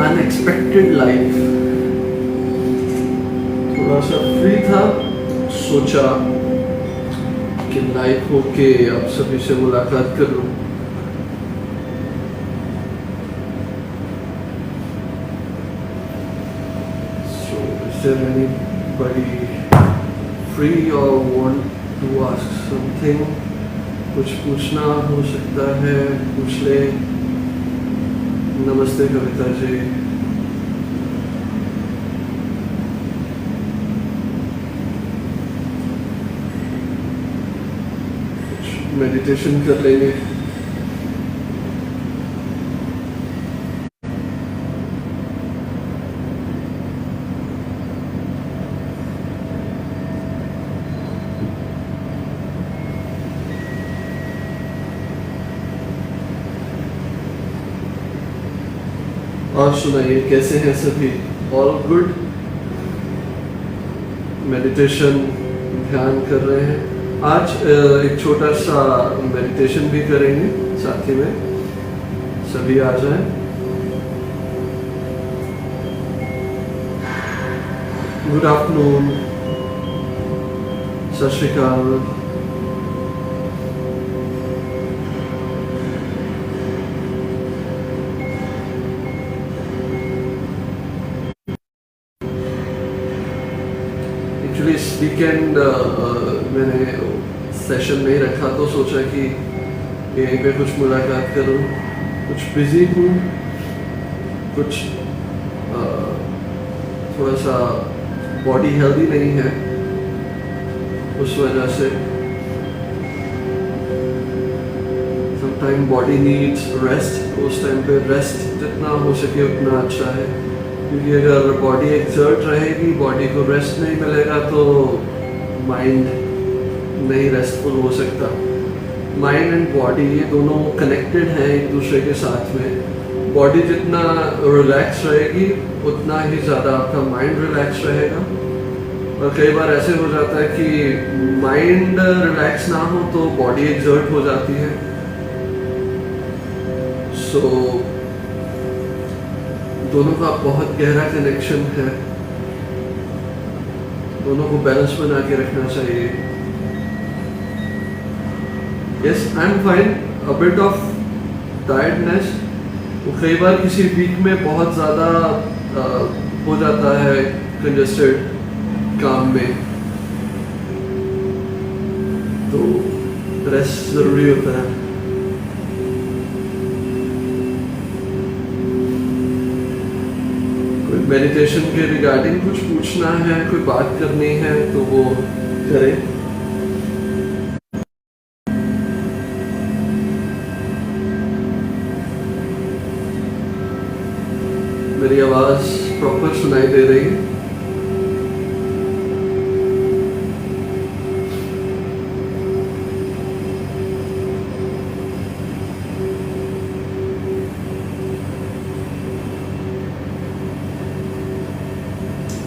Unexpected life. थोड़ा सा free था, सोचा कि लाइव होके आप सभी से मुलाकात कर लूं। So is there anybody free or want to ask something? कुछ पूछना हो सकता है, पूछ ले। नमस्ते कविता जी। कुछ मेडिटेशन कर लेंगे। और सुनाइए, कैसे हैं सभी? All good? मेडिटेशन, ध्यान कर रहे हैं? आज एक छोटा सा मेडिटेशन भी करेंगे साथ ही में। सभी आ जाएं। गुड आफ्टरनून, सत श्री अकाल। इस वीकेंड मैंने सेशन नहीं रखा तो सोचा कि यहीं पे कुछ मुलाकात करूं। कुछ बिजी हूँ, कुछ थोड़ा सा बॉडी हेल्दी नहीं है, उस वजह से समटाइम बॉडी नीड्स रेस्ट। उस टाइम पे रेस्ट जितना हो सके उतना अच्छा है, क्योंकि अगर बॉडी एक्सर्ट रहेगी, बॉडी को रेस्ट नहीं मिलेगा तो माइंड नहीं रेस्टफुल हो सकता। माइंड एंड बॉडी ये दोनों कनेक्टेड हैं एक दूसरे के साथ में। बॉडी जितना रिलैक्स रहेगी उतना ही ज़्यादा आपका माइंड रिलैक्स रहेगा। और कई बार ऐसे हो जाता है कि माइंड रिलैक्स ना हो तो बॉडी एक्सर्ट हो जाती है। सो दोनों का बहुत गहरा कनेक्शन है, दोनों को बैलेंस बना के रखना चाहिए। Yes, I am fine. A bit of tiredness, कई बार किसी वीक में बहुत ज़्यादा हो जाता है कंजेस्टेड काम में, तो रेस्ट ज़रूरी होता है। मेडिटेशन के रिगार्डिंग कुछ पूछना है, कोई बात करनी है तो वो करें। मेरी आवाज प्रॉपर सुनाई दे रही है?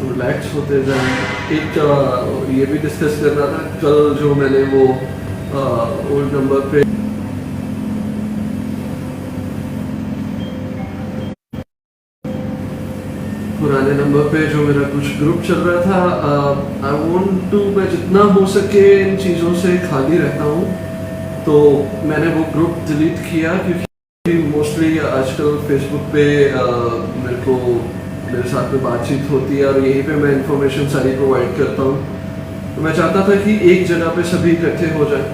रिलैक्स होते जाए। एक ये भी डिस्कस करना था कल, जो मैंने वो ओल्ड नंबर पे पुराने नंबर पे जो मेरा कुछ ग्रुप चल रहा था, आई वांट टू, मैं जितना हो सके इन चीज़ों से खाली रहता हूँ, तो मैंने वो ग्रुप डिलीट किया। क्योंकि मोस्टली आजकल फेसबुक पे मेरे साथ में बातचीत होती है और यहीं पे मैं इंफॉर्मेशन सारी प्रोवाइड करता हूँ। तो मैं चाहता था कि एक जगह पे सभी इकट्ठे हो जाए।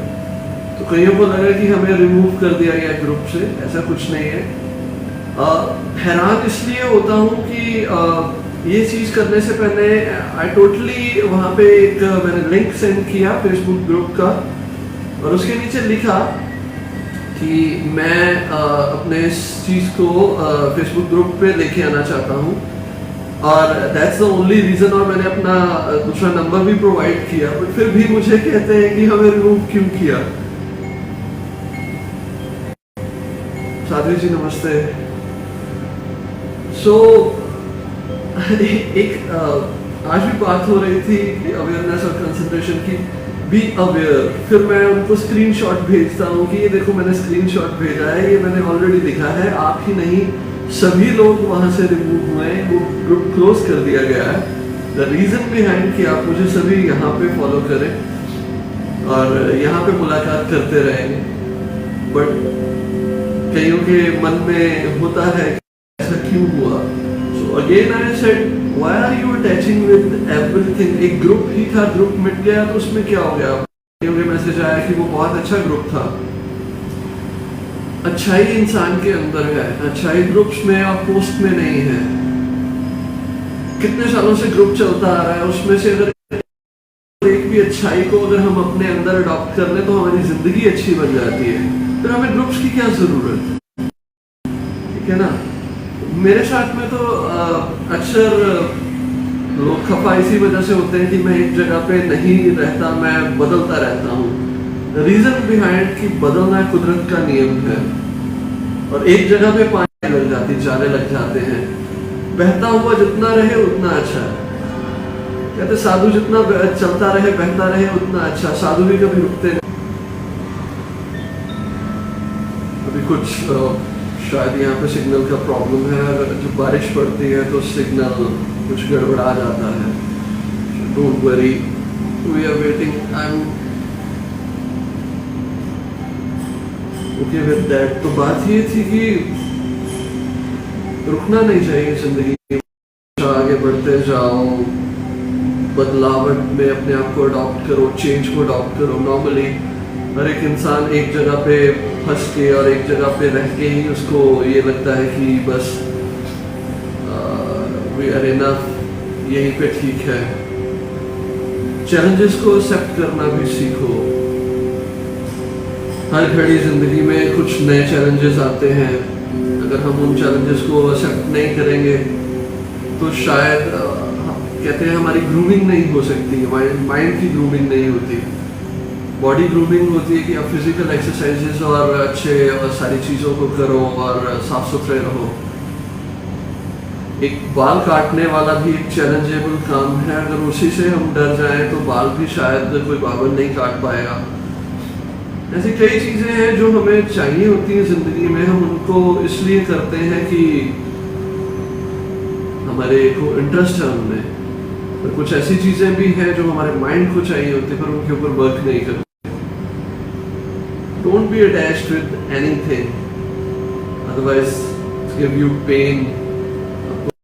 तो कईयों को लगा कि हमें रिमूव कर दिया गया ग्रुप से। ऐसा कुछ नहीं है। हैरान इसलिए होता हूँ कि ये चीज़ करने से पहले आई टोटली वहाँ पे एक मैंने लिंक सेंड किया फेसबुक ग्रुप का, और उसके नीचे लिखा कि मैं अपने इस चीज़ को फेसबुक ग्रुप पे लेके आना चाहता हूँ, और दैट्स द ओनली रीज़न। और मैंने अपना दूसरा नंबर भी प्रोवाइड किया, बट फिर भी मुझे कहते हैं कि हमें रिमूव क्यों किया। साध्वी जी नमस्ते। सो एक आज भी बात हो रही थी कि अवेयरनेस और कंसंट्रेशन की। बी अवेयर, फिर मैं उनको स्क्रीनशॉट भेजता हूँ कि ये देखो मैंने स्क्रीनशॉट भेजा है, ये मैंने ऑलरेडी लिखा है, आप ही नहीं सभी लोग वहां से रिमूव हुए, वो ग्रुप क्लोज कर दिया गया है। द रीजन बिहाइंड कि आप मुझे सभी यहाँ पे फॉलो करें और यहाँ पे मुलाकात करते रहेंगे, बट कईयों के मन में होता है कि ऐसा क्यों हुआ। So again I said why are you attaching with everything. एक ग्रुप ही था, ग्रुप मिट गया तो उसमें क्या हो गया। कईयों के मैसेज आया कि वो बहुत अच्छा ग्रुप था। अच्छाई इंसान के अंदर है, अच्छाई ग्रुप्स में और पोस्ट में नहीं है। कितने सालों से ग्रुप चलता आ रहा है, उसमें से अगर एक भी अच्छाई को अगर हम अपने अंदर अडॉप्ट कर ले तो हमारी जिंदगी अच्छी बन जाती है। फिर हमें ग्रुप्स की क्या जरूरत है, ठीक है ना। मेरे साथ में तो अक्सर लोग खफा इसी वजह से होते हैं कि मैं एक जगह पे नहीं रहता, मैं बदलता रहता हूँ। रीजन बिहाइंड कि बदलना कुदरत का नियम है और एक जगह पे पानी लग जाती, जाने लग जाते हैं। बहता हुआ जितना रहे उतना अच्छा है। कहते साधु जितना चलता रहे बहता रहे उतना अच्छा। साधु भी कभी रुकते नहीं। अभी कुछ शायद यहाँ पे सिग्नल का प्रॉब्लम है, अगर जब बारिश पड़ती है तो सिग्नल कुछ गड़बड़ा जाता है। Don't worry, we are waiting. I am okay with that. तो बात ये थी कि रुकना नहीं चाहिए जिंदगी में, आगे बढ़ते जाओ, बदलावट में अपने आप को अडॉप्ट करो, चेंज को अडॉप्ट करो। नॉर्मली हर एक इंसान एक जगह पे फंस के और एक जगह पे रह के ही उसको ये लगता है कि बस वी आर इनफ, यहीं पे ठीक है। चैलेंजेस को एक्सेप्ट करना भी सीखो। हर घड़ी जिंदगी में कुछ नए चैलेंजेस आते हैं। अगर हम उन चैलेंजेस को एक्सेप्ट नहीं करेंगे तो शायद कहते हैं हमारी ग्रूमिंग नहीं हो सकती, माइंड की ग्रूमिंग नहीं होती। बॉडी ग्रूमिंग होती है कि आप फिजिकल एक्सरसाइजेस और अच्छे और सारी चीज़ों को करो और साफ सुथरे रहो। एक बाल काटने वाला भी एक चैलेंजेबल काम है। अगर उसी से हम डर जाएं तो बाल भी शायद कोई बाबर नहीं काट पाएगा। ऐसी कई चीज़ें हैं जो हमें चाहिए होती हैं ज़िंदगी में, हम उनको इसलिए करते हैं कि हमारे को इंटरेस्ट है उनमें। और कुछ ऐसी चीज़ें भी हैं जो हमारे माइंड को चाहिए होती है पर उनके ऊपर वर्क नहीं करते। Don't be attached with anything, otherwise give you pain.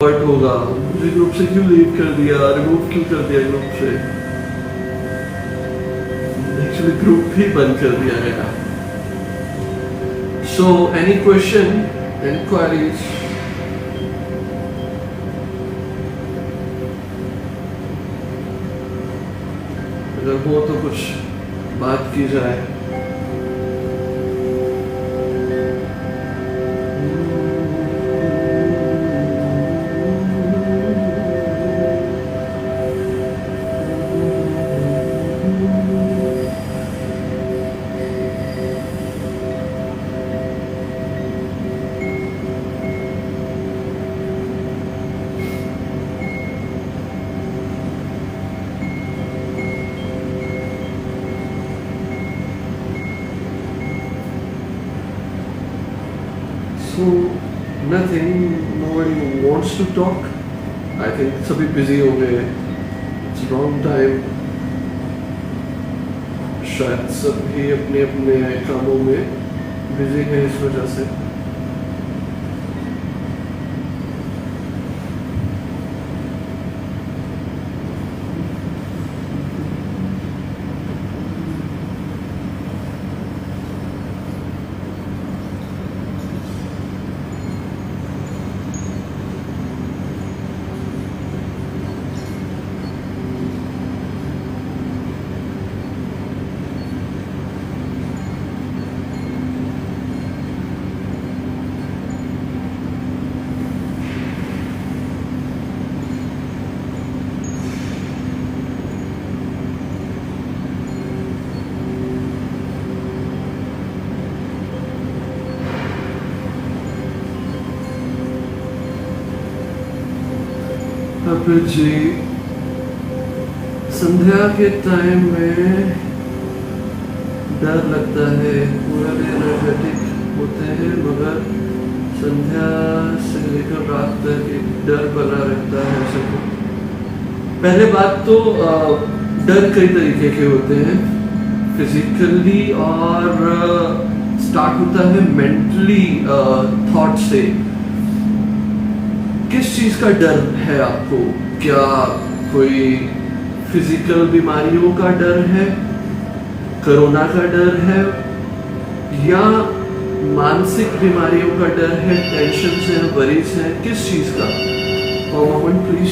Hurt होगा, मुझे ग्रुप से क्यों लीव कर दिया, रिमूव क्यों कर दिया ग्रुप से। एक्चुअली ग्रुप ही बंद कर दिया गया। So any question, inquiries? अगर हो तो कुछ बात की जाए। So nothing, nobody wants to talk. I think सभी busy हो गए। It's wrong time. शायद सभी अपने अपने कामों में busy हैं इस वजह से। अब जी संध्या के टाइम में डर लगता है, पूरा भी एनर्जेटिक होते हैं मगर संध्या से लेकर रात तक एक डर बना रहता है सबको। पहले बात तो डर कई तरीके के होते हैं, फिजिकली और स्टार्ट होता है मेंटली थॉट से। किस चीज का डर है आपको? क्या कोई फिजिकल बीमारियों का डर है, कोरोना का डर है, या मानसिक बीमारियों का डर है, टेंशन है, वरीज है, किस चीज का? Moment please.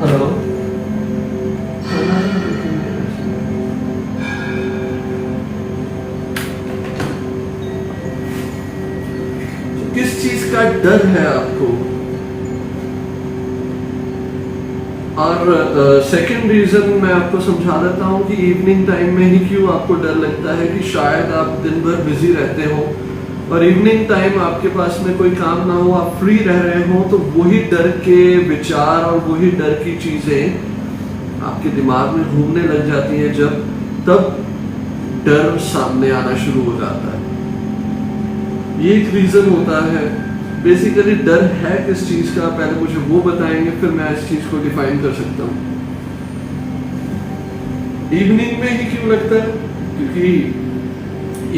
हेलो, किस चीज का डर है आपको? और सेकंड रीजन मैं आपको समझा देता हूँ कि इवनिंग टाइम में ही क्यों आपको डर लगता है कि शायद आप दिन भर बिजी रहते हो और इवनिंग टाइम आपके पास में कोई काम ना हो, आप फ्री रह रहे हो, तो वही डर के विचार और वही डर की चीजें आपके दिमाग में घूमने लग जाती हैं। तब डर सामने आना शुरू हो जाता है। ये एक रीजन होता है। बेसिकली डर है किस चीज का, पहले मुझे वो बताएंगे, फिर मैं इस चीज को डिफाइन कर सकता हूँ। इवनिंग में ही क्यों लगता है? क्योंकि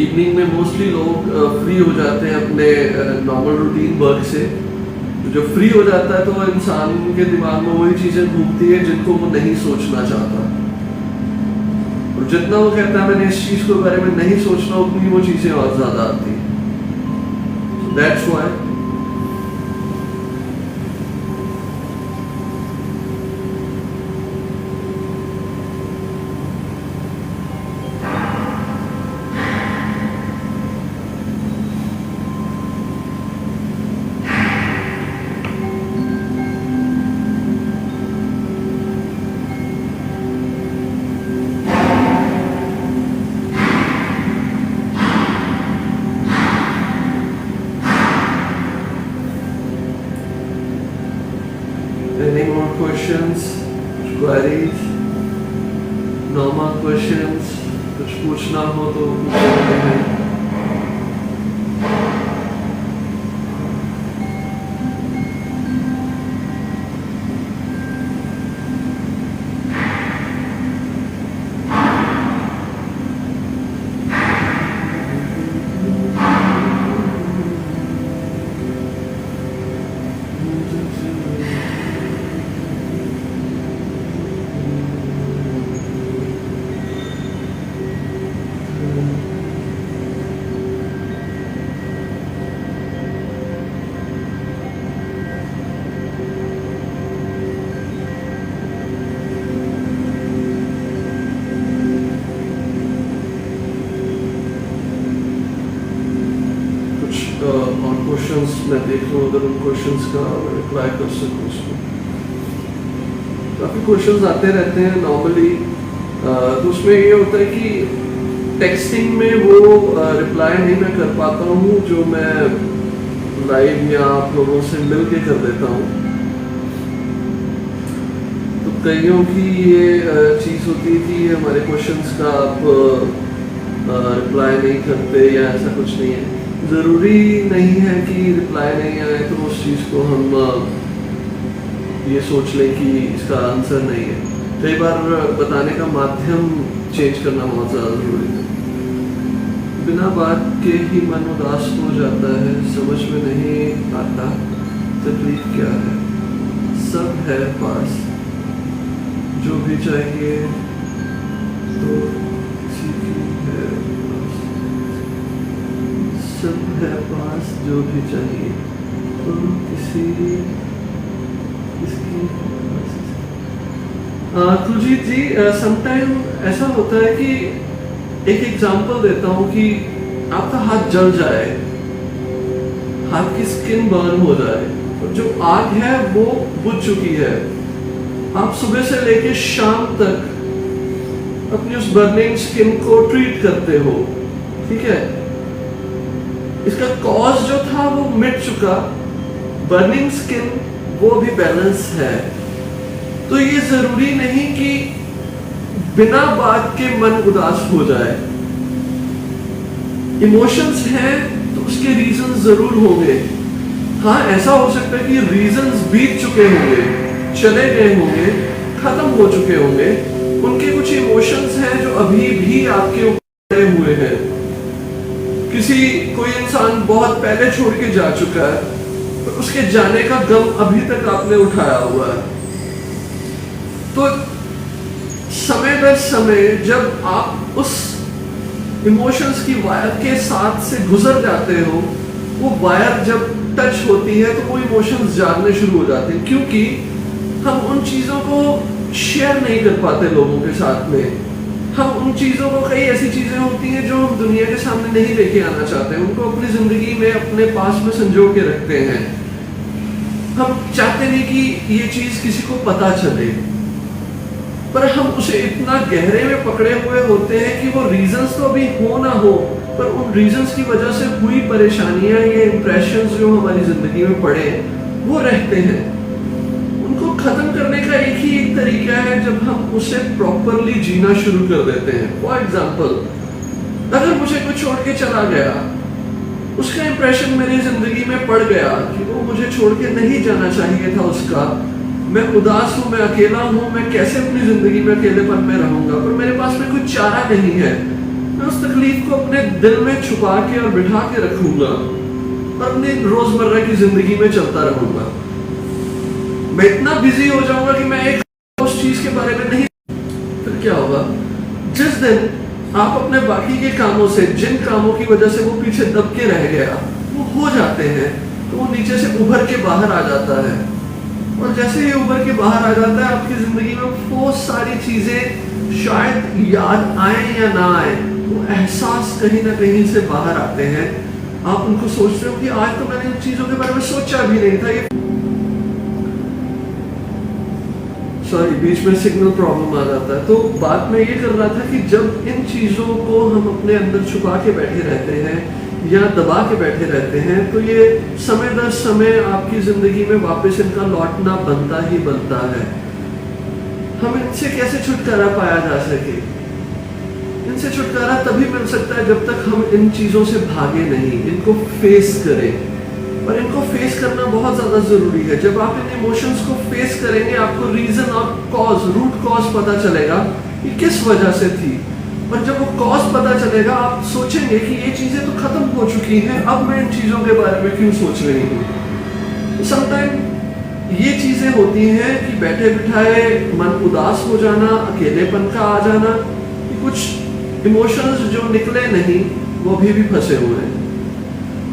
इवनिंग में मोस्टली लोग फ्री हो जाते हैं अपने नॉर्मल रूटीन वर्क से। जब फ्री हो जाता है तो इंसान के दिमाग में वही चीजें घूमती है जिनको वो नहीं सोचना चाहता, और जितना वो कहता है मैंने इस चीज के बारे में नहीं सोचना, उतनी वो चीजें और ज्यादा आती है। That's why any more questions, queries, normal questions, कुछ पूछना हो तो पूछ सकते हैं। और क्वेश्चंस मैं देख लूँ अगर उन क्वेश्चंस का रिप्लाई कर सकूँ उसको। काफ़ी क्वेश्चंस आते रहते हैं नॉर्मली, तो उसमें ये होता है कि टेक्सटिंग में वो रिप्लाई नहीं मैं कर पाता हूँ जो मैं लाइव या आप लोगों से मिल के कर देता हूँ। तो कईयों की ये चीज़ होती है कि हमारे क्वेश्चंस का आप रिप्लाई नहीं करते या ऐसा कुछ नहीं है। ज़रूरी नहीं है कि रिप्लाई नहीं आए तो उस चीज़ को हम ये सोच लें कि इसका आंसर नहीं है। कई बार बताने का माध्यम चेंज करना बहुत ज़्यादा ज़रूरी है। बिना बात के ही मन उदास हो जाता है, समझ में नहीं आता तकलीफ क्या है। सब है पास जो भी चाहिए तो सब है पास जो भी चाहिए तो किसकी तुलजीत जी, समटाइम ऐसा होता है कि एक एग्जांपल देता हूँ कि आपका हाथ जल जाए, हाथ की स्किन बर्न हो जाए, और जो आग है वो बुझ चुकी है। आप सुबह से लेकर शाम तक अपनी उस बर्निंग स्किन को ट्रीट करते हो, ठीक है। इसका कॉज जो था वो मिट चुका, बर्निंग स्किन वो भी बैलेंस है। तो ये जरूरी नहीं कि बिना बात के मन उदास हो जाए। इमोशंस हैं तो उसके रीजंस जरूर होंगे। हाँ, ऐसा हो सकता है कि रीजंस बीत चुके होंगे, चले गए होंगे, खत्म हो चुके होंगे। उनके कुछ इमोशंस हैं जो अभी भी आपके ऊपर हुए हैं। कोई इंसान बहुत पहले छोड़ के जा चुका है, तो उसके जाने का गम अभी तक आपने उठाया हुआ है। तो समय दर समय जब आप उस इमोशंस की वायर के साथ से गुजर जाते हो, वो वायर जब टच होती है तो वो इमोशंस जागने शुरू हो जाते हैं, क्योंकि हम उन चीजों को शेयर नहीं कर पाते लोगों के साथ में। हम उन चीजों को, कई ऐसी चीजें होती हैं जो हम दुनिया के सामने नहीं लेके आना चाहते हैं, उनको अपनी जिंदगी में अपने पास में संजो के रखते हैं। हम चाहते नहीं कि ये चीज किसी को पता चले, पर हम उसे इतना गहरे में पकड़े हुए होते हैं कि वो रीजंस तो अभी हो ना हो, पर उन रीजंस की वजह से हुई परेशानियां या इंप्रेशंस जो हमारी जिंदगी में पड़े वो रहते हैं। उनको खत्म करने का एक तरीका है जब हम उसे प्रॉपरली जीना शुरू कर देते हैं। फॉर एग्जाम्पल, अगर मुझे कोई छोड़ के चला गया, उसका इंप्रेशन मेरी जिंदगी में पड़ गया कि वो मुझे छोड़ के नहीं जाना चाहिए था उसका, मैं उदास हूं, मैं अकेला हूं, मैं कैसे अपनी जिंदगी में अकेलेपन में रहूंगा, पर मेरे पास में कोई चारा नहीं है। मैं उस तकलीफ को अपने दिल में छुपा के और बिठा के रखूंगा और अपनी रोजमर्रा की जिंदगी में चलता रहूंगा। मैं इतना बिजी हो जाऊंगा कि मैं एक उस चीज के बारे में नहीं। फिर क्या होगा? जिस दिन आप अपने बाकी के कामों से, जिन कामों की वजह से वो पीछे दब के रह गया, वो हो जाते हैं, तो वो नीचे से उभर के बाहर आ जाता है। और जैसे ही उभर के बाहर आ जाता है, आपकी जिंदगी में बहुत सारी चीजें शायद याद आए या ना आए, वो एहसास कहीं ना कहीं से बाहर आते हैं। आप उनको सोचते हो कि आज तो मैंने इन चीजों के बारे में सोचा भी नहीं था। सॉरी, बीच में सिग्नल प्रॉब्लम आ जाता है। तो बात मैं ये कर रहा था कि जब इन चीजों को हम अपने अंदर छुपा के बैठे रहते हैं या दबा के बैठे रहते हैं, तो ये समय दर समय आपकी जिंदगी में वापस इनका लौटना बनता ही बनता है। हम इनसे कैसे छुटकारा पाया जा सके? इनसे छुटकारा तभी मिल सकता है जब तक हम इन चीजों से भागे नहीं, इनको फेस करें। और इनको फेस करना बहुत ज्यादा जरूरी है। जब आप इन इमोशंस को फेस करेंगे, आपको रीजन और कॉज, रूट कॉज पता चलेगा कि किस वजह से थी। और जब वो कॉज पता चलेगा, आप सोचेंगे कि ये चीजें तो खत्म हो चुकी हैं, अब मैं इन चीजों के बारे में क्यों सोच रही हूँ। समटाइम ये चीजें होती हैं कि बैठे बिठाए मन उदास हो जाना, अकेलेपन का आ जाना, कि कुछ इमोशंस जो निकले नहीं वो भी फंसे हुए हैं।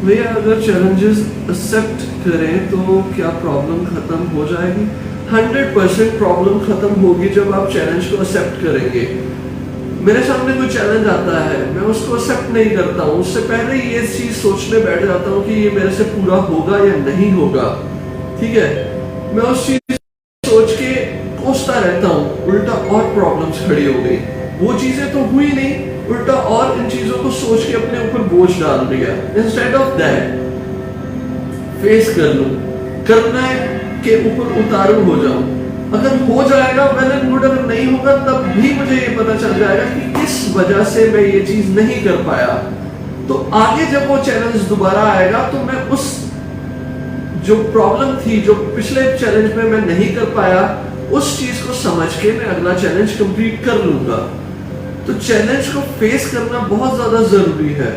भैया, अगर चैलेंजेस एक्सेप्ट करें तो क्या प्रॉब्लम खत्म हो जाएगी? 100% प्रॉब्लम खत्म होगी जब आप चैलेंज को एक्सेप्ट करेंगे। मेरे सामने कोई चैलेंज आता है, मैं उसको एक्सेप्ट नहीं करता हूँ, उससे पहले ही ये चीज सोचने बैठ जाता हूँ कि ये मेरे से पूरा होगा या नहीं होगा। ठीक है, मैं उस चीज सोच के कोसता रहता हूँ, उल्टा और प्रॉब्लम्स खड़ी हो गई। वो चीजें तो हुई नहीं, उल्टा और इन चीजों को सोच के अपने ऊपर बोझ डाल दिया। इंस्टेड ऑफ दैट फेस कर लूं, करना के ऊपर उतारू हो जाऊं। अगर हो जाएगा वेल एंड गुड, अगर नहीं होगा तब भी मुझे ये पता चल जाएगा कि किस वजह से मैं ये चीज नहीं कर पाया। तो आगे जब वो चैलेंज दोबारा आएगा तो मैं उस जो प्रॉब्लम थी, जो पिछले चैलेंज में मैं नहीं कर पाया, उस चीज को समझ के मैं अगला चैलेंज कंप्लीट कर लूंगा। तो चैलेंज को फेस करना बहुत ज्यादा जरूरी है।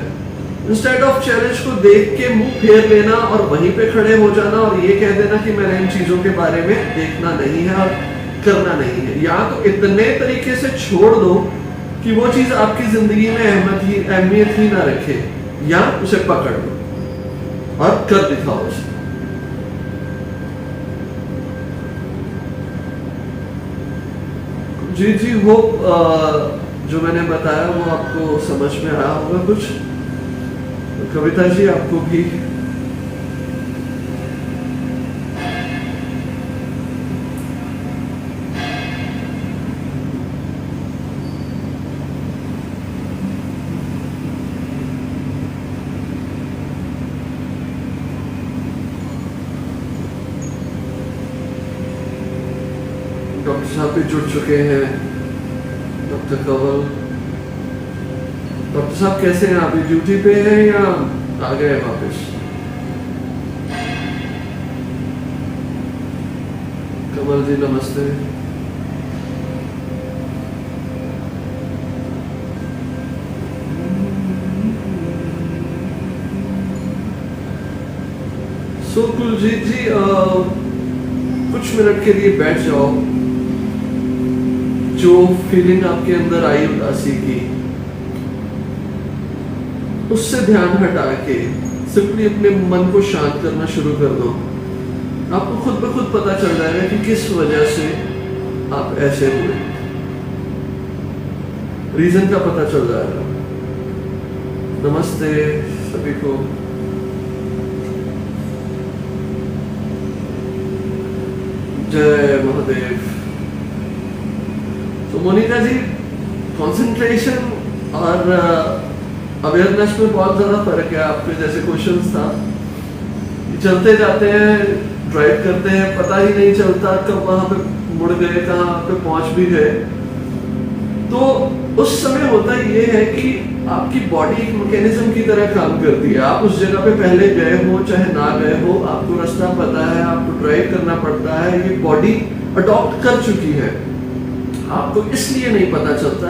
इंस्टेड ऑफ चैलेंज को देख के मुंह फेर लेना और वहीं पे खड़े हो जाना और ये कह देना कि मैंने इन चीजों के बारे में देखना नहीं है और करना नहीं है, या तो इतने तरीके से छोड़ दो कि वो चीज आपकी जिंदगी में अहमियत ही ना रखे, या उसे पकड़ लो और कर दिखाओ उसे। जी होप जो मैंने बताया वो आपको समझ में आया होगा कुछ। कविता जी, आपको भी डॉक्टर साहब भी जुड़ चुके हैं। डॉक्टर कंवल, डॉक्टर साहब कैसे हैं? आप ड्यूटी पे हैं या आ गए वापस। कमल जी नमस्ते। सो कुलजीत जी कुछ मिनट के लिए बैठ जाओ। जो फीलिंग आपके अंदर आई उदासी की, उससे ध्यान हटा के सिंपली अपने मन को शांत करना शुरू कर दो। आपको खुद ब खुद पता चल जाएगा कि किस वजह से आप ऐसे हुए। रीजन का पता चल जाएगा। नमस्ते सभी को। जय महादेव। तो मोनिका जी, कंसंट्रेशन और अवेयरनेस में बहुत ज्यादा फर्क है। आपके जैसे क्वेश्चंस था, चलते जाते हैं, ड्राइव करते हैं, पता ही नहीं चलता कब वहां पे मुड़ गए, कहाँ पे पहुंच भी गए। तो उस समय होता ये है कि आपकी बॉडी एक मैकेनिज्म की तरह काम करती है। आप उस जगह पे पहले गए हो चाहे ना गए हो, आपको रास्ता पता है, आपको ड्राइव करना पड़ता है, ये बॉडी अडॉप्ट कर चुकी है। आपको इसलिए नहीं पता चलता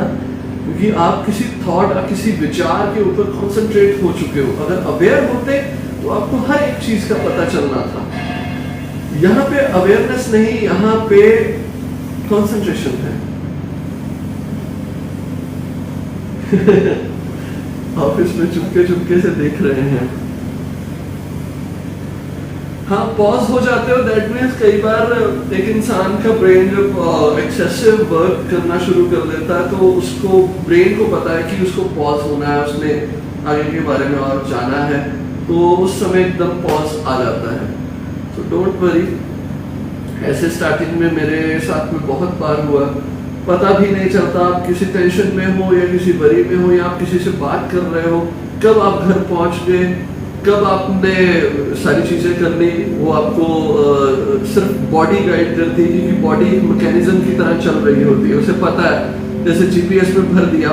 क्योंकि आप किसी थॉट, किसी विचार के ऊपर कॉन्सेंट्रेट हो चुके हो। अगर अवेयर होते तो आपको हर एक चीज का पता चलना था। यहाँ पे अवेयरनेस नहीं, यहाँ पे कॉन्सेंट्रेशन है। ऑफिस में चुपके चुपके से देख रहे हैं। हाँ, पॉज हो जाते हो। दैट मीन्स कई बार एक इंसान का ब्रेन जब एक्सेसिव वर्क करना शुरू कर देता है तो उसको, ब्रेन को पता है कि उसको पॉज होना है, उसने आगे के बारे में और जाना है, तो उस समय एकदम पॉज आ जाता है। तो डोंट वरी। ऐसे स्टार्टिंग में मेरे साथ में बहुत बार हुआ। पता भी नहीं चलता आप किसी टेंशन में हो या किसी वरी में हो, या आप किसी से बात कर रहे हो, कब आप घर पहुंच गए, कब आपने सारी चीजें कर ली। वो आपको सिर्फ बॉडी गाइड करती है क्योंकि बॉडी एक मैकेनिज्म की तरह चल रही होती है। उसे पता है, जैसे जीपीएस में भर दिया,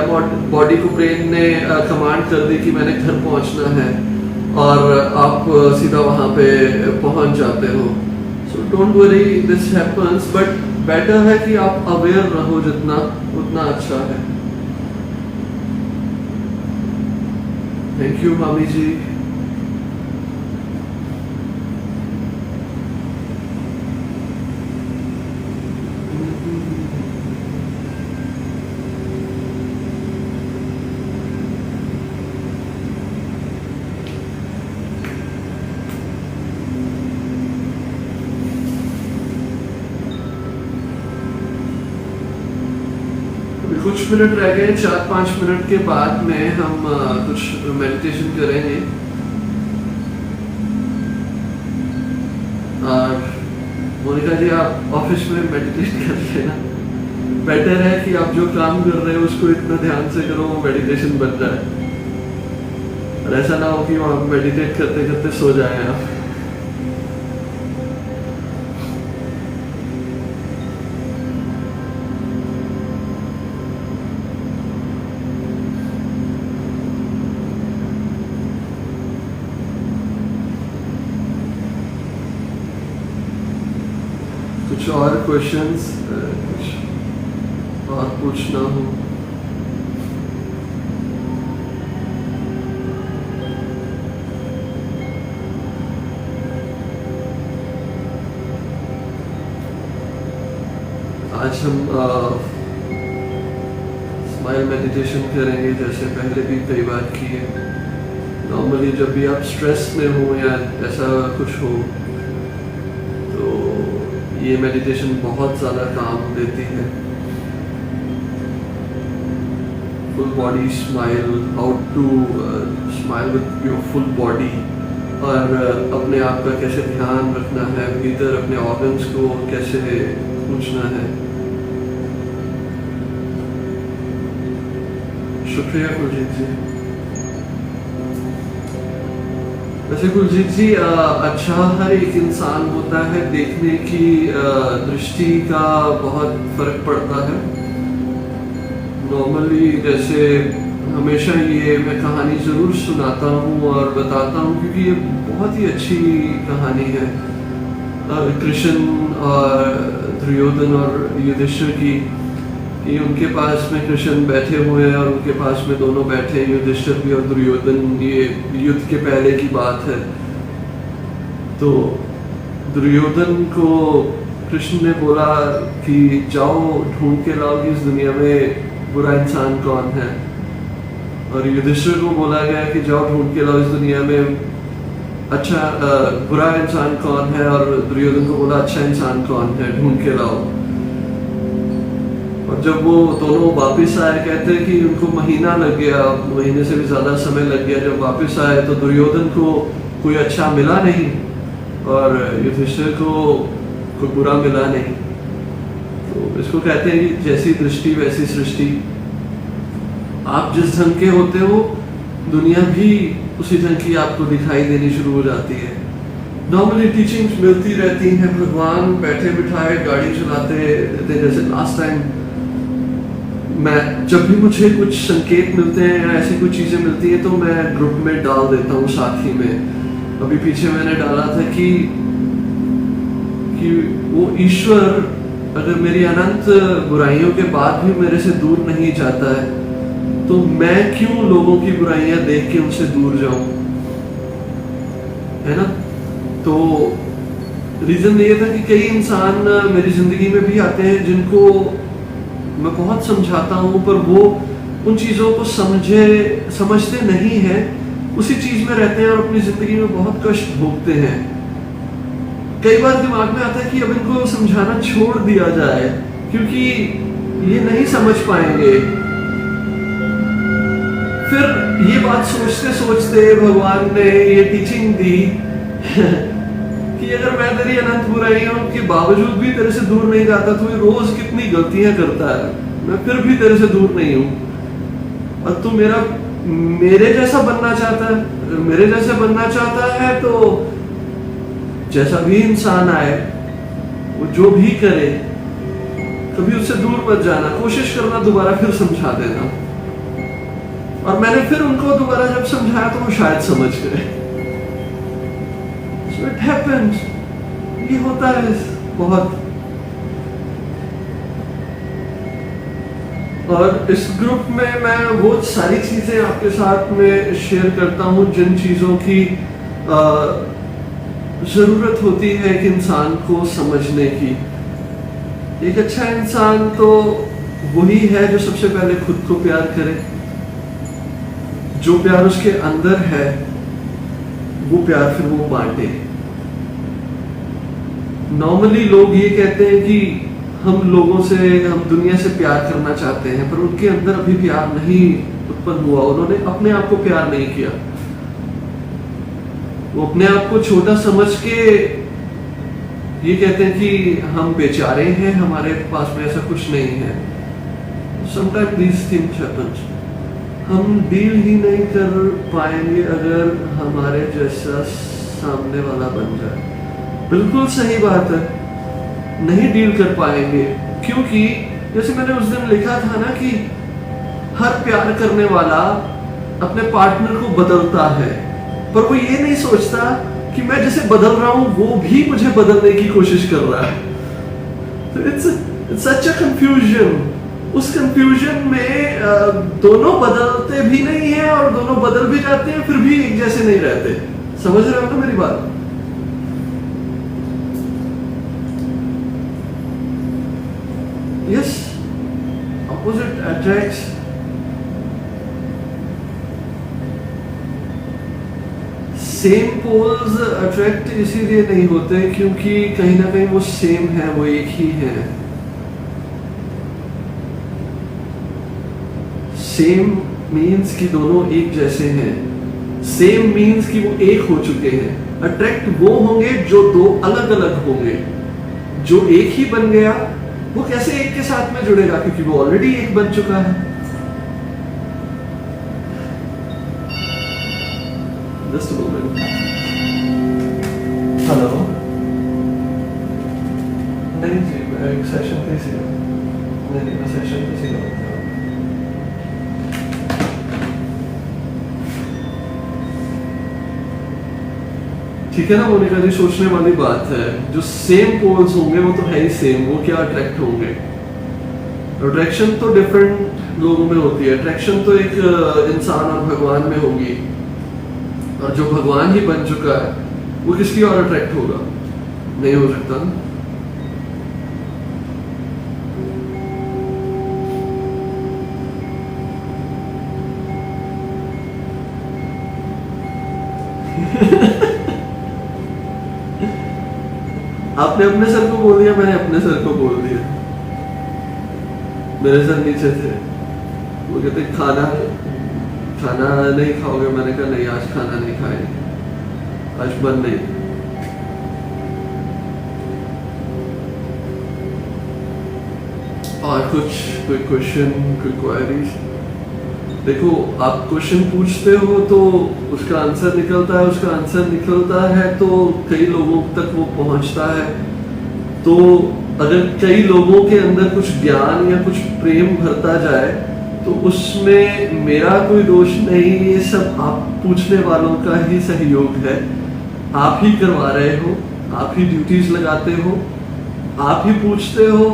बॉडी को ब्रेन ने कमांड कर दी कि मैंने घर पहुंचना है, और आप सीधा वहां पे पहुंच जाते हो। So don't worry, this happens, but better है कि आप अवेयर रहो जितना, उतना अच्छा है। थैंक यू मामी जी। कुछ मिनट रह गए, 4-5 मिनट के बाद में हम कुछ मेडिटेशन करेंगे। और मोनिका जी, आप ऑफिस में मेडिटेट कर लेना। बेटर है कि आप जो काम कर रहे हो उसको इतना ध्यान से करो वो मेडिटेशन बन जाए, और ऐसा ना हो कि वहां मेडिटेट करते करते सो जाए आप। कुछ और क्वेश्चंस, कुछ और पूछना हो? आज हम स्माइल मेडिटेशन करेंगे, जैसे पहले भी कई बार किए। नॉर्मली जब भी आप स्ट्रेस में हो या ऐसा कुछ हो तो ये मेडिटेशन बहुत ज़्यादा काम देती है। Full body smile, how to smile with your full body, और अपने आप का कैसे ध्यान रखना है, भीतर अपने ऑर्गन्स को कैसे पूछना है। शुक्रिया कुलजीत जी। वैसे कुलजीत जी, अच्छा हर एक इंसान होता है, देखने की दृष्टि का बहुत फर्क पड़ता है। नॉर्मली जैसे हमेशा ये मैं कहानी ज़रूर सुनाता हूँ और बताता हूँ, क्योंकि ये बहुत ही अच्छी कहानी है कृष्ण और दुर्योधन और युधिष्ठिर की। कि उनके पास में कृष्ण बैठे हुए हैं और उनके पास में दोनों बैठे हैं, युधिष्ठिर भी और दुर्योधन। ये युद्ध के पहले की बात है। तो दुर्योधन को कृष्ण ने बोला कि जाओ ढूंढ के लाओ कि इस दुनिया में बुरा इंसान कौन है, और युधिष्ठिर को बोला गया कि जाओ ढूंढ के लाओ इस दुनिया में अच्छा बुरा इंसान कौन है, और दुर्योधन को बोला अच्छा इंसान कौन है, ढूंढ के लाओ। और जब वो दोनों वापस आए, कहते हैं कि उनको महीना लग गया, महीने से भी ज्यादा समय लग गया। जब वापस आए तो दुर्योधन को कोई अच्छा मिला नहीं और युधिष्ठिर को कोई बुरा मिला नहीं। तो इसको कहते हैं कि जैसी दृष्टि वैसी सृष्टि। आप जिस ढंग के होते हो, दुनिया भी उसी ढंग की आपको दिखाई देनी शुरू हो जाती है। नॉर्मली टीचिंग्स मिलती रहती हैं, भगवान बैठे बिठाए गाड़ी चलाते रहते। जैसे लास्ट टाइम मैं जब भी मुझे कुछ संकेत मिलते हैं या ऐसी कुछ चीजें मिलती हैं तो मैं ग्रुप में डाल देता हूँ साथी में। अभी पीछे मैंने डाला था कि वो ईश्वर अगर मेरी अनंत बुराइयों के बाद भी मेरे से दूर नहीं जाता है, तो मैं क्यों लोगों की बुराइयां देख के उनसे दूर जाऊं, है ना। तो रीजन ये था कि कई इंसान मेरी जिंदगी में भी आते हैं जिनको मैं बहुत समझाता हूं, पर वो उन चीजों को समझते नहीं है, उसी चीज में रहते हैं और अपनी जिंदगी में बहुत कष्ट भोगते हैं। कई बार दिमाग में आता है कि अब इनको समझाना छोड़ दिया जाए, क्योंकि ये नहीं समझ पाएंगे। फिर ये बात सोचते सोचते भगवान ने ये टीचिंग दी कि अगर मैं तेरी अनंत बुराइयों के बावजूद भी तेरे से दूर नहीं जाता, तो रोज कितनी गलतियां करता है, मैं फिर भी तेरे से दूर नहीं हूं, और तू मेरे जैसा बनना चाहता है। अगर मेरे जैसे बनना चाहता है तो जैसा भी इंसान आए, वो जो भी करे, कभी उससे दूर मत जाना, कोशिश करना दोबारा फिर समझा देना। और मैंने फिर उनको दोबारा जब समझाया तो वो शायद समझ गए। So it happens, ये होता है बहुत। और इस ग्रुप में मैं वो सारी चीजें आपके साथ में शेयर करता हूँ जिन चीजों की जरूरत होती है एक इंसान को समझने की। एक अच्छा इंसान तो वही है जो सबसे पहले खुद को प्यार करे, जो प्यार उसके अंदर है वो प्यार फिर वो बांटे। नॉर्मली लोग ये कहते हैं कि हम लोगों से, हम दुनिया से प्यार करना चाहते हैं, पर उनके अंदर अभी प्यार नहीं उत्पन्न हुआ, उन्होंने अपने आप को प्यार नहीं किया। वो अपने आप को छोटा समझ के ये कहते हैं कि हम बेचारे हैं, हमारे पास में ऐसा कुछ नहीं है। Sometimes these things happen। हम डील ही नहीं कर पाएंगे अगर हमारे जैसा सामने वाला बन जाए। बिल्कुल सही बात है, नहीं डील कर पाएंगे, क्योंकि जैसे मैंने उस दिन लिखा था ना कि हर प्यार करने वाला अपने पार्टनर को बदलता है, पर वो ये नहीं सोचता कि मैं जैसे बदल रहा हूं वो भी मुझे बदलने की कोशिश कर रहा है। तो इट्स सच अ कंफ्यूजन। उस कंफ्यूजन में दोनों बदलते भी नहीं है और दोनों बदल भी जाते हैं, फिर भी एक जैसे नहीं रहते। समझ रहे हो ना मेरी बात? Yes, opposite attracts. Same poles attract इसीलिए नहीं होते क्योंकि कहीं ना कहीं वो सेम है, वो एक ही है। सेम मीन्स कि दोनों एक जैसे हैं। सेम मीन्स कि वो एक हो चुके हैं। अट्रैक्ट वो होंगे जो दो अलग अलग होंगे। जो एक ही बन गया वो कैसे एक के साथ में जुड़ेगा, क्योंकि वो ऑलरेडी एक बन चुका है। Just a moment. हेलो, नहीं जी, मैं एक सेशन पे सी हूँ। नहीं, मैं सेशन पे सी हूँ। ठीक है ना मोनिका जी, सोचने वाली बात है। जो सेम पोल्स होंगे वो तो है ही सेम, वो क्या अट्रैक्ट होंगे। अट्रैक्शन तो डिफरेंट लोगों में होती है। अट्रैक्शन तो एक इंसान और भगवान में होगी, और जो भगवान ही बन चुका है वो किसकी और अट्रैक्ट होगा? नहीं हो सकता ना। आपने अपने सर को बोल दिया, मैंने अपने सर को बोल दिया। मेरे सर नीचे थे, वो कहते खाना खाना नहीं खाओगे? मैंने कहा नहीं, आज खाना नहीं खाएंगे, आज मन नहीं। और कोई क्वेश्चन, कोई क्वेरीज? देखो, आप क्वेश्चन पूछते हो तो उसका आंसर निकलता है, उसका आंसर निकलता है तो कई लोगों तक वो पहुंचता है। तो अगर कई लोगों के अंदर कुछ ज्ञान या कुछ प्रेम भरता जाए तो उसमें मेरा कोई दोष नहीं, ये सब आप पूछने वालों का ही सहयोग है। आप ही करवा रहे हो, आप ही ड्यूटीज लगाते हो, आप ही पूछते हो,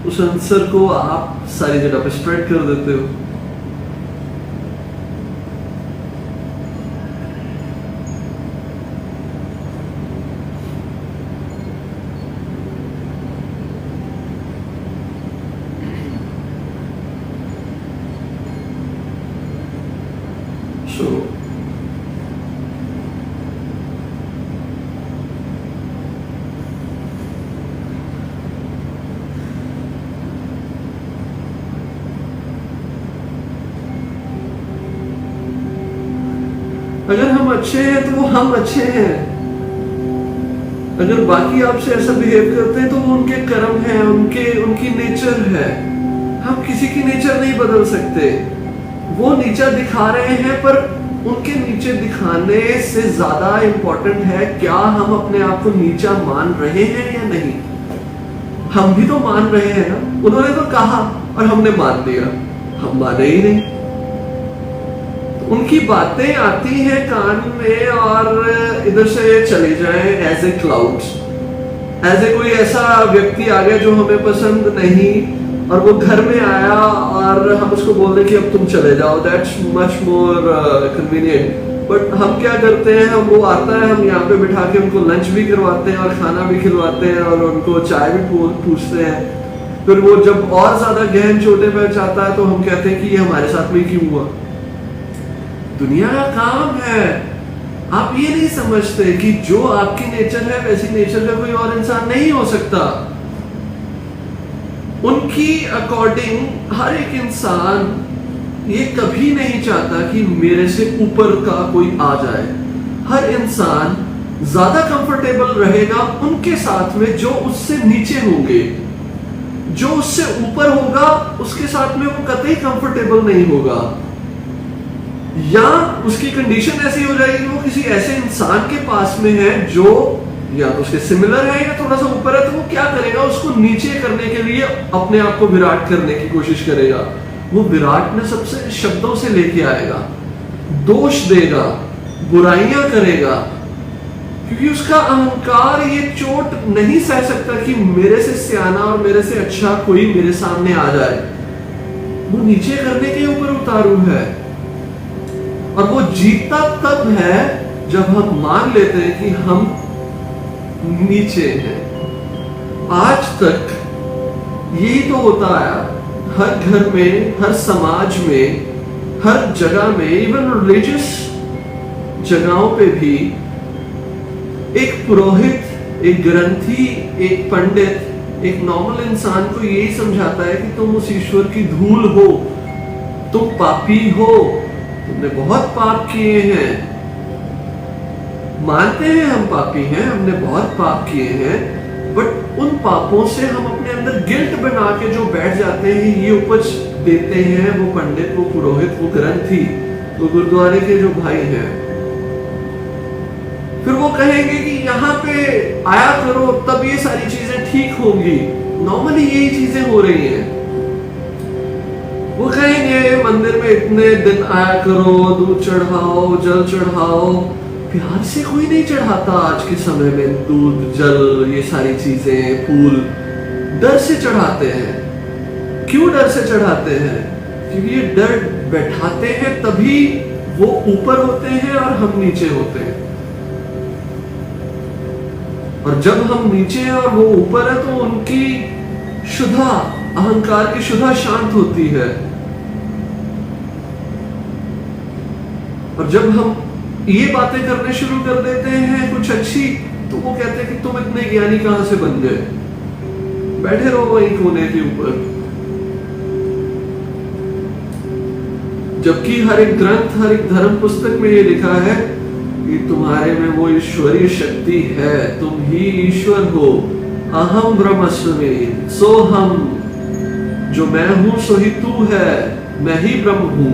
उस आंसर को आप सारी जगह पे स्प्रेड कर देते हो। So, अगर हम अच्छे हैं तो वो हम अच्छे हैं। अगर बाकी आपसे ऐसा बिहेव करते हैं तो वो उनके कर्म है, उनकी नेचर है। हम किसी की नेचर नहीं बदल सकते। वो नीचा दिखा रहे हैं, पर उनके नीचे दिखाने से ज्यादा इंपॉर्टेंट है क्या हम अपने आप को नीचा मान रहे हैं या नहीं। हम भी तो मान रहे हैं ना। उन्होंने तो कहा और हमने मान लिया, हम माने ही नहीं। तो उनकी बातें आती हैं कान में और इधर से चले जाएं as a clouds, as a कोई ऐसा व्यक्ति आ गया जो हमें पसंद नहीं और वो घर में आया और हम उसको बोल दें कि अब तुम चले जाओ, that's much more convenient. But हम क्या करते हैं, हम वो आता है, हम यहाँ पे बिठा के उनको लंच भी करवाते हैं और खाना भी खिलवाते हैं और उनको चाय भी पूछते हैं। फिर वो जब और ज्यादा गहन चोटे पे जाता है तो हम कहते हैं कि ये हमारे साथ में क्यों हुआ। दुनिया का काम है। आप ये नहीं समझते कि जो आपकी नेचर है वैसी नेचर का कोई और इंसान नहीं हो सकता। उनकी अकॉर्डिंग हर एक इंसान ये कभी नहीं चाहता कि मेरे से ऊपर का कोई आ जाए। हर इंसान ज्यादा कंफर्टेबल रहेगा उनके साथ में जो उससे नीचे होंगे। जो उससे ऊपर होगा उसके साथ में वो कतई कंफर्टेबल नहीं होगा, या उसकी कंडीशन ऐसी हो जाएगी वो किसी ऐसे इंसान के पास में है जो या तो उसके सिमिलर है या थोड़ा सा ऊपर है। तो वो क्या करेगा, उसको नीचे करने के लिए अपने आप को विराट करने की कोशिश करेगा। वो विराट में सबसे शब्दों से लेके आएगा, दोष देगा, बुराइयां करेगा, क्योंकि उसका अहंकार ये चोट नहीं सह सकता कि मेरे से सियाना और मेरे से अच्छा कोई मेरे सामने आ जाए। वो नीचे करने के ऊपर उतारू है और वो जीतता तब है जब हम मान लेते हैं कि हम नीचे हैं। आज तक यही तो होता आया, हर घर में, हर समाज में, हर जगह में, इवन रिलीजियस जगहों पे भी एक पुरोहित, एक ग्रंथी, एक पंडित एक नॉर्मल इंसान को यही समझाता है कि तुम उस ईश्वर की धूल हो, तुम पापी हो, तुमने बहुत पाप किए हैं। मानते हैं हम पापी हैं, हमने बहुत पाप किए हैं, बट उन पापों से हम अपने अंदर गिल्ट बना के जो बैठ जाते हैं, ये उपज देते हैं वो पंडित, वो पुरोहित, वो ग्रंथी, वो गुरुद्वारे के जो भाई हैं। फिर वो कहेंगे कि यहाँ पे आया करो तब ये सारी चीजें ठीक होंगी। नॉर्मली यही चीजें हो रही हैं। वो कहेंगे मंदिर में इतने दिन आया करो, दूध चढ़ाओ, जल चढ़ाओ, प्यार से कोई नहीं चढ़ाता आज के समय में दूध, जल, ये सारी चीजें, फूल। डर से चढ़ाते हैं। क्यों डर से चढ़ाते हैं? क्योंकि ये डर बैठाते हैं, तभी वो ऊपर होते हैं और हम नीचे होते हैं। और जब हम नीचे हैं और वो ऊपर है, तो उनकी शुद्धा, अहंकार की शुद्धा शांत होती है। और जब हम ये बातें करने शुरू कर देते हैं कुछ अच्छी, तो वो कहते हैं कि तुम इतने ज्ञानी कहां से बन गए, बैठे रहो वहीं कोने के ऊपर। जबकि हर एक ग्रंथ, हर एक धर्म पुस्तक में ये लिखा है कि तुम्हारे में वो ईश्वरीय शक्ति है, तुम ही ईश्वर हो। अहम ब्रह्मस्मि, सो हम, जो मैं हूं सो ही तू है, मैं ही ब्रह्म हूं।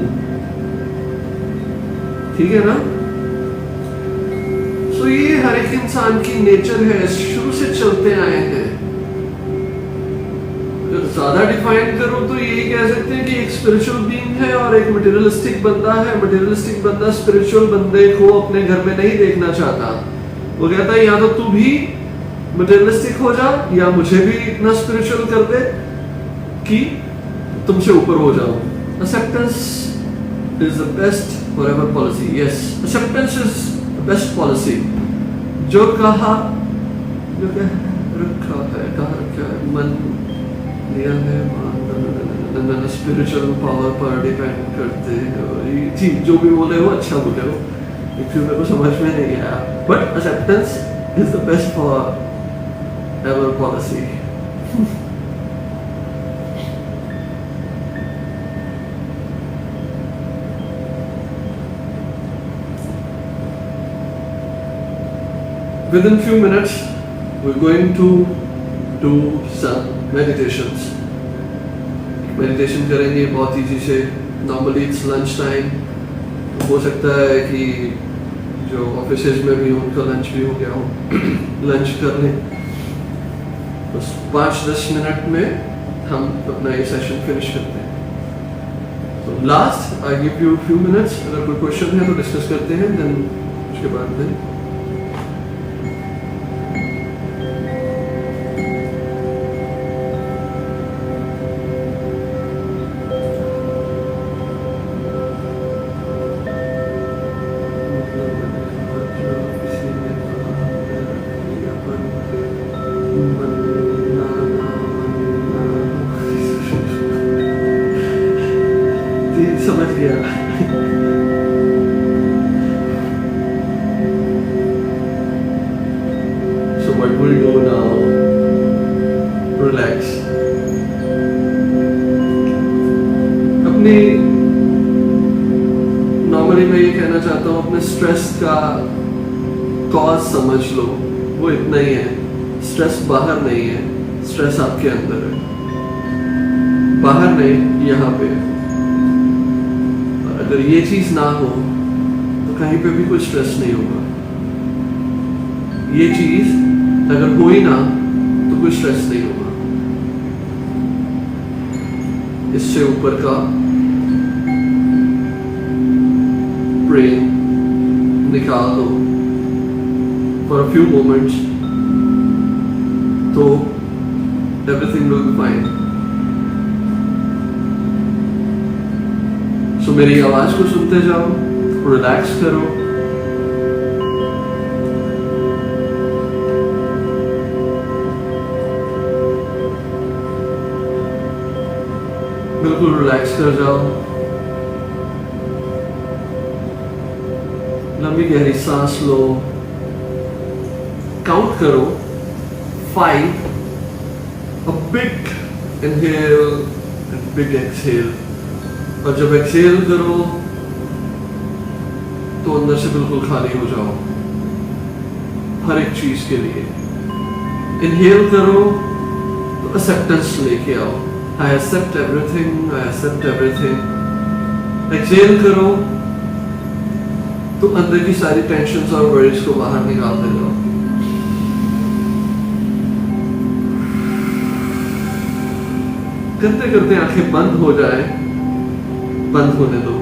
ठीक है ना? तो ये हर एक इंसान की नेचर है, शुरू से चलते आए हैं। अगर ज्यादा डिफाइन करूं तो यही कह सकते हैं कि एक स्पिरिचुअल बीइंग है और एक मटेरियलिस्टिक बंदा है। मटेरियलिस्टिक बंदा स्पिरिचुअल बंदे को अपने घर में नहीं देखना चाहता। वो कहता है या तो तू भी मटेरियलिस्टिक हो जा, या मुझे भी इतना स्पिरिचुअल कर दे कि तुमसे ऊपर हो जाओ। Acceptance is the best forever policy. Yes, acceptance is the best policy. जो कहा, जो रखा है मन लिया है, स्पिरिचुअल पावर पर डिपेंड करते हो। जी, जो भी बोले हो अच्छा बोले हो, फिर मेरे को समझ में नहीं आया। But acceptance is the best for ever policy. Within few minutes, we're going to do some meditations. Meditation करेंगे बहुत ईजी से। नॉर्मली इट्स लंच टाइम, हो सकता है कि जो ऑफिसेज में भी उनका लंच भी हो गया हो। लंच कर लें, बस 5-10 मिनट में हम अपना ये सेशन फिनिश करते हैं। तो last I give you few minutes, अगर कोई क्वेश्चन है तो डिस्कस करते हैं, देन उसके बाद में समझ गया। So what we'll do now, relax. अपनी, नॉर्मली मैं ये कहना चाहता हूँ, अपने स्ट्रेस का कॉज समझ लो। वो इतना ही है, स्ट्रेस बाहर नहीं है, स्ट्रेस आपके अंदर है। बाहर नहीं, यहाँ पे है। अगर ये चीज ना हो तो कहीं पे भी कोई स्ट्रेस नहीं होगा। ये चीज अगर हो ही ना तो कोई स्ट्रेस नहीं होगा। इससे ऊपर का ब्रेन निकाल दो फॉर अ फ्यू मोमेंट्स, तो एवरीथिंग विल बी फाइन। तो मेरी आवाज को सुनते जाओ, रिलैक्स करो। बिल्कुल रिलैक्स कर जाओ। लंबी गहरी सांस लो, काउंट करो 5, a big inhale and big exhale। और जब एक्सहेल करो तो अंदर से बिल्कुल खाली हो जाओ हर एक चीज के लिए। इनहेल करो तो एक्सेप्टेंस लेके आओ, I accept everything, I accept everything. Exhale करो तो अंदर की सारी टेंशन्स और वरीज को बाहर निकालते जाओ। करते करते आंखें बंद हो जाए, बंद होने दो,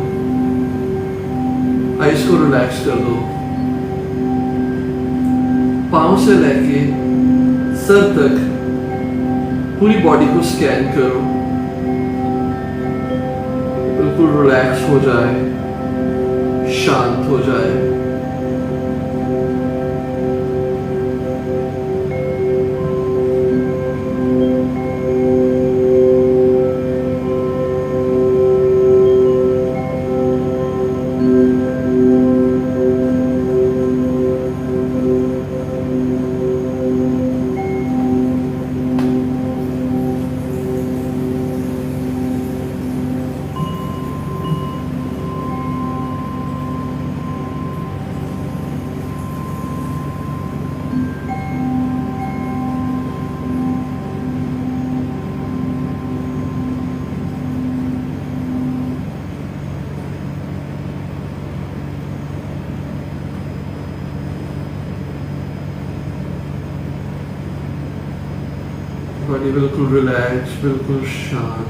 आइज को रिलैक्स कर दो। पांव से लेके सर तक पूरी बॉडी को स्कैन करो, बिल्कुल रिलैक्स हो जाए, शांत हो जाए। बॉडी बिल्कुल रिलैक्स, बिल्कुल शांत।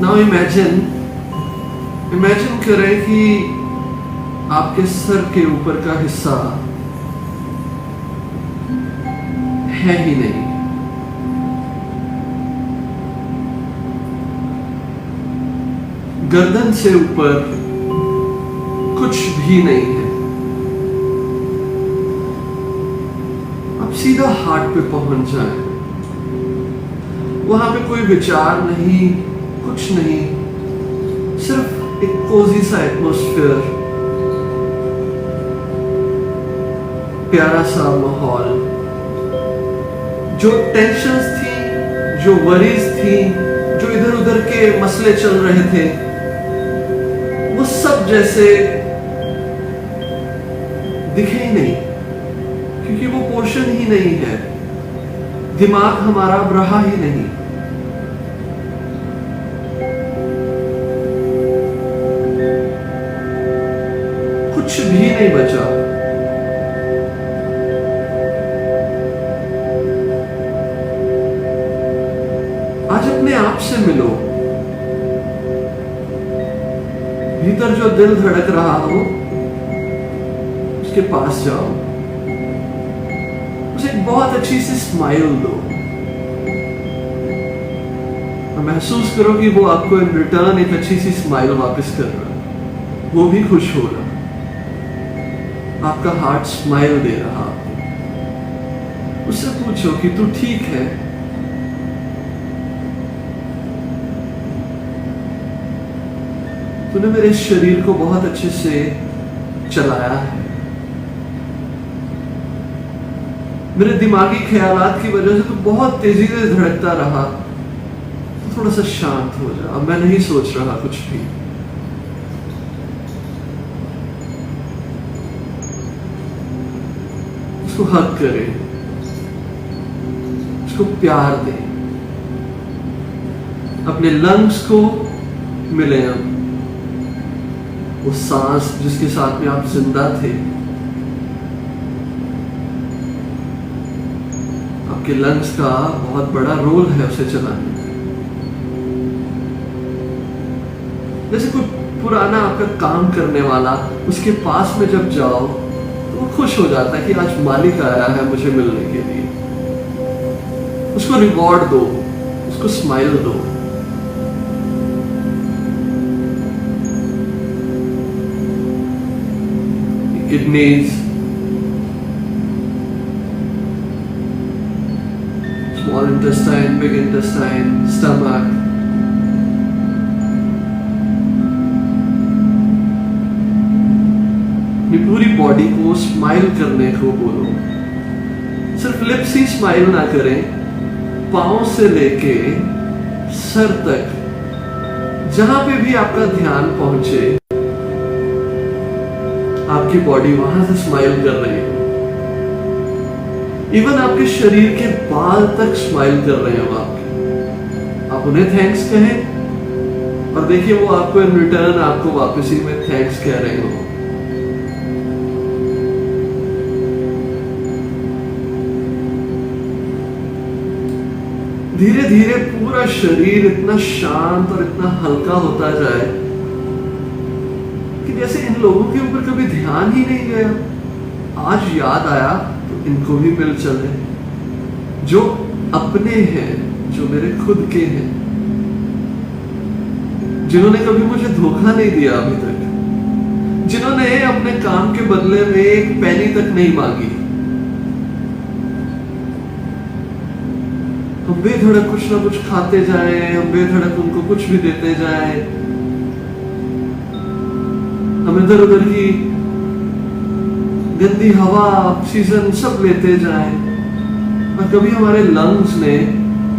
नाउ इमेजिन करें कि आपके सर के ऊपर का हिस्सा है ही नहीं। गर्दन से ऊपर कुछ भी नहीं है। आप सीधा हार्ट पे पहुंच जाए, वहां पे कोई विचार नहीं, कुछ नहीं, सिर्फ एक कोजी सा एटमॉस्फेयर, प्यारा सा माहौल। जो टेंशन्स थी, जो वरीज थी, जो इधर उधर के मसले चल रहे थे, वो सब जैसे दिखे ही नहीं, क्योंकि वो पोर्शन ही नहीं है। दिमाग हमारा अब रहा ही नहीं। कुछ भी नहीं बचा। आज अपने आप से मिलो। भीतर जो दिल धड़क रहा हो, उसके पास जाओ, उसे एक बहुत अच्छी सी स्माइल दो और महसूस करो कि वो आपको इन रिटर्न एक अच्छी सी स्माइल वापस कर रहा है। वो भी खुश हो रहा, आपका हार्ट स्माइल दे रहा आपको। उससे पूछो कि तू ठीक है? तूने मेरे शरीर को बहुत अच्छे से चलाया है। मेरे दिमागी ख्यालात की वजह से तू बहुत तेजी से धड़कता रहा, तो थोड़ा सा शांत हो जा। अब मैं नहीं सोच रहा कुछ भी। उसको हग करे, उसको प्यार दे, अपने लंग्स को मिले। अब वो सांस जिसके साथ में आप जिंदा थे, आपके लंग्स का बहुत बड़ा रोल है उसे चलाने में। जैसे कोई पुराना आपका काम करने वाला, उसके पास में जब जाओ तो वो खुश हो जाता है कि आज मालिक आया है मुझे मिलने के लिए। उसको रिवॉर्ड दो, उसको स्माइल दो। Kidneys, small intestine, big intestine, stomach. अपनी पूरी बॉडी को स्माइल करने को बोलो। सिर्फ लिप्स ही स्माइल ना करें, पांव से लेके सर तक, जहां पे भी आपका ध्यान पहुंचे, आपकी बॉडी वहां से स्माइल कर रही है। इवन आपके शरीर के बाल तक स्माइल कर रहे हैं आपके। आप उन्हें थैंक्स कहें और देखिए वो आपको इन रिटर्न आपको वापसी में थैंक्स कह रहे हो। धीरे धीरे पूरा शरीर इतना शांत और इतना हल्का होता जाए कि जैसे इन लोगों के ऊपर कभी ध्यान ही नहीं गया। आज याद आया तो इनको भी मिल चले, जो अपने हैं, जो मेरे खुद के हैं, जिन्होंने कभी मुझे धोखा नहीं दिया अभी तक, जिन्होंने अपने काम के बदले में एक पैनी तक नहीं मांगी। हम बेधड़क कुछ ना कुछ खाते जाएं, हम बेधड़क उनको कुछ भी देते जाएं, हम इधर उधर की गंदी हवा, ऑक्सीजन सब लेते जाएं, और कभी हमारे लंग्स ने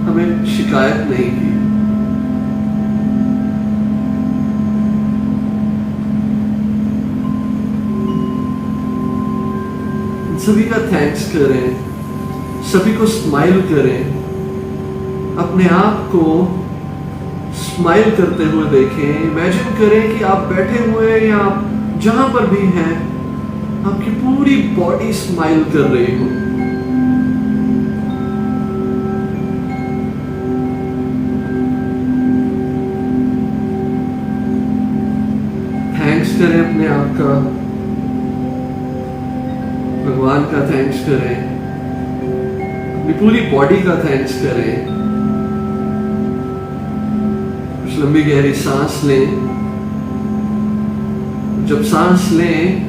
हमें शिकायत नहीं की। सभी का थैंक्स करें, सभी को स्माइल करें, अपने आप को स्माइल करते हुए देखें। इमेजिन करें कि आप बैठे हुए या आप जहां पर भी हैं, आपकी पूरी बॉडी स्माइल कर रही हो। थैंक्स करें अपने आप का, भगवान का थैंक्स करें, अपनी पूरी बॉडी का थैंक्स करें। कुछ लंबी गहरी सांस लें। जब सांस लें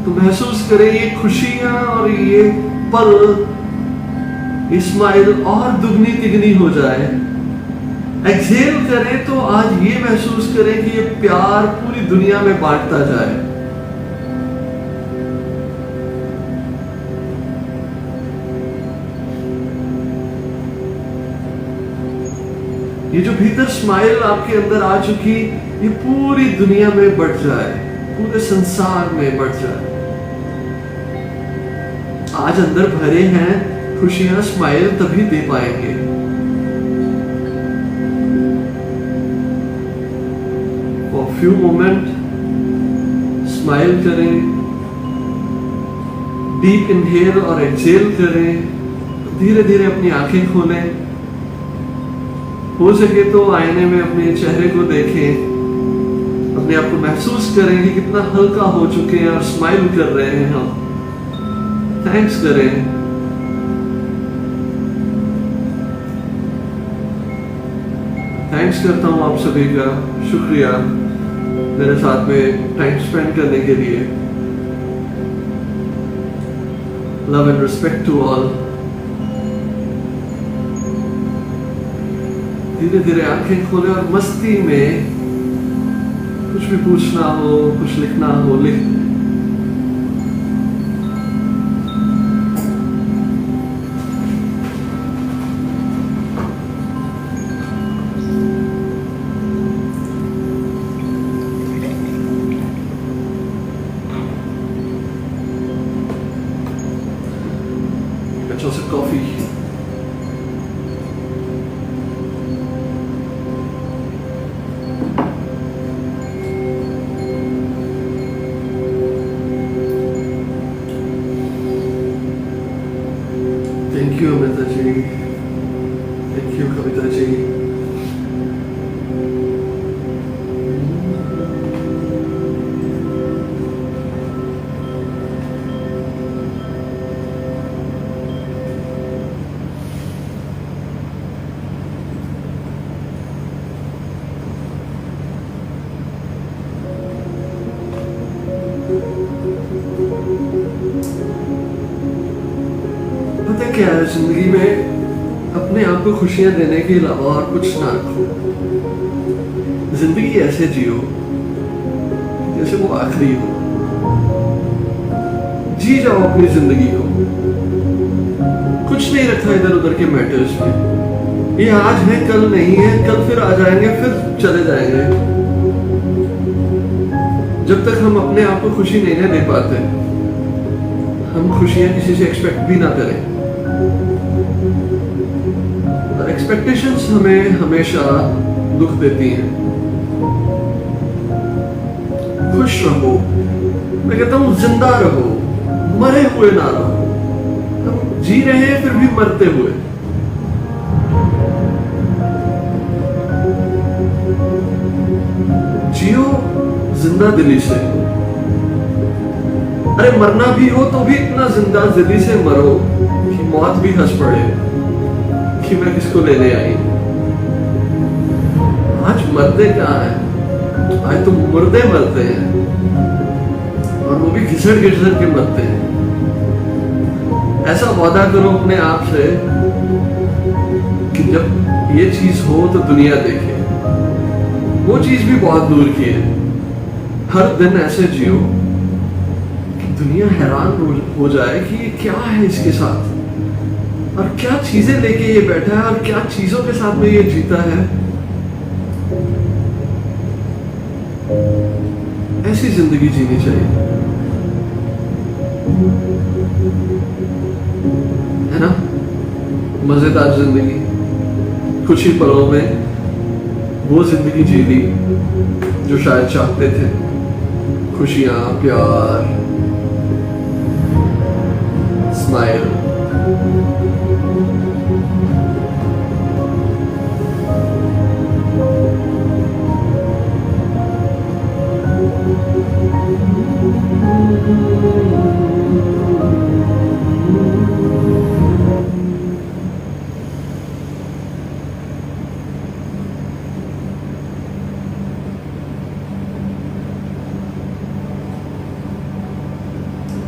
तो महसूस करें ये खुशियां और ये पल, ये स्माइल और दुगनी तिगनी हो जाए। एक्सहेल करें तो आज ये महसूस करें कि ये प्यार पूरी दुनिया में बांटता जाए। ये जो भीतर स्माइल आपके अंदर आ चुकी, ये पूरी दुनिया में बढ़ जाए, पूरे संसार में बढ़ जाए। आज अंदर भरे हैं खुशियां, स्माइल तभी दे पाएंगे। फॉर फ्यू मोमेंट स्माइल करें, डीप इनहेल और एक्सहेल करें, धीरे धीरे अपनी आंखें खोलें। हो सके तो आईने में अपने चेहरे को देखें, अपने आप को महसूस करें कि कितना हल्का हो चुके हैं और स्माइल कर रहे हैं हम। थैंक्स करें। थैंक्स करता हूं आप सभी का, शुक्रिया मेरे साथ में टाइम स्पेंड करने के लिए। Love and respect to all. धीरे धीरे आंखें खोले और मस्ती में कुछ भी पूछना हो, कुछ लिखना हो, लिख। अच्छा से coffee. Thank you Amita ji, thank you Kavita ji. पता क्या है, जिंदगी में अपने आप को खुशियां देने के अलावा और कुछ ना रखो। जिंदगी ऐसे जियो जैसे वो आखिरी हो। जी जाओ अपनी जिंदगी को। कुछ नहीं रखा इधर उधर के मैटर्स में। ये आज है, कल नहीं है, कल फिर आ जाएंगे, फिर चले जाएंगे। जब तक हम अपने आप को खुशी नहीं दे पाते, हम खुशियां किसी से एक्सपेक्ट भी ना करें। एक्सपेक्टेशंस हमें हमेशा दुख देती हैं। खुश रहो, मैं कहता हूं जिंदा रहो, मरे हुए ना रहो। हम जी रहे हैं फिर भी मरते हुए। जिंदा दिली से। अरे मरना भी हो तो भी इतना जिंदा दिली से मरो कि मौत भी हंस पड़े कि मैं किसको लेने आई। आज मरते क्या है, आज तो मुर्दे मरते हैं, और वो भी घिसड़ घिसड़ के मरते हैं। ऐसा वादा करो अपने आप से कि जब ये चीज हो तो दुनिया देखे। वो चीज भी बहुत दूर की है। हर दिन ऐसे जियो कि दुनिया हैरान हो जाए कि ये क्या है इसके साथ, और क्या चीजें लेके ये बैठा है, और क्या चीजों के साथ में ये जीता है। ऐसी जिंदगी जीनी चाहिए, है ना। मजेदार जिंदगी, कुछ ही पलों में वो जिंदगी जी ली जो शायद चाहते थे। खुशियां, प्यार, smile.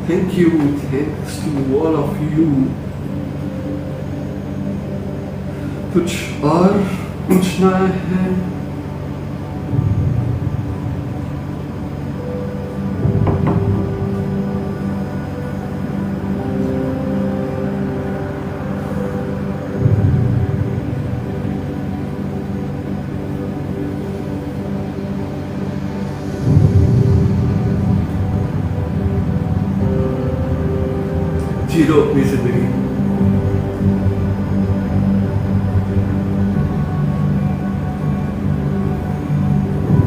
Thank you, thanks to all of you. कुछ और पूछना है? जीरो अपनी जिंदगी।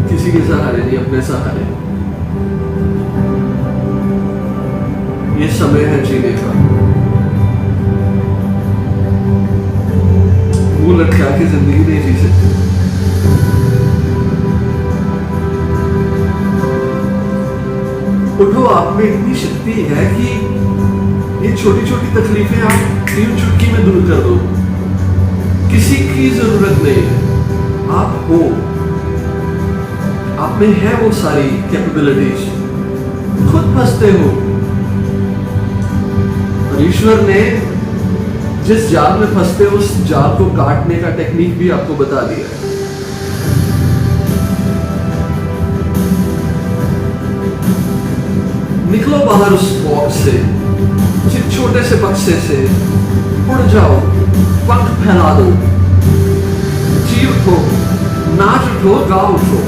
किसी के सहारे नहीं, अपने सहारे। ये समय है जीने का। वो लटका के जिंदगी नहीं जी सकते। उठो, आप में इतनी शक्ति है कि ये छोटी छोटी तकलीफें आप 3 चुटकी में दूर कर दो। किसी की जरूरत नहीं है, आप हो, आप में है वो सारी कैपेबिलिटीज। खुद फंसते हो, और ईश्वर ने जिस जाल में फंसते हो उस जाल को काटने का टेक्निक भी आपको बता दिया है। निकलो बाहर उस बॉक्स से, छोटे से बक्से से उड़ जाओ, पंख फैला दो, जी उठो, नाच उठो, गा उठो।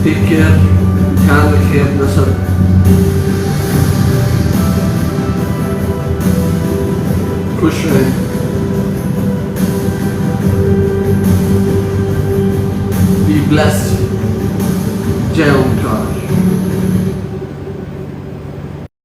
टेक केयर, ध्यान रखिए अपना सब। खुश रहें। Be blessed.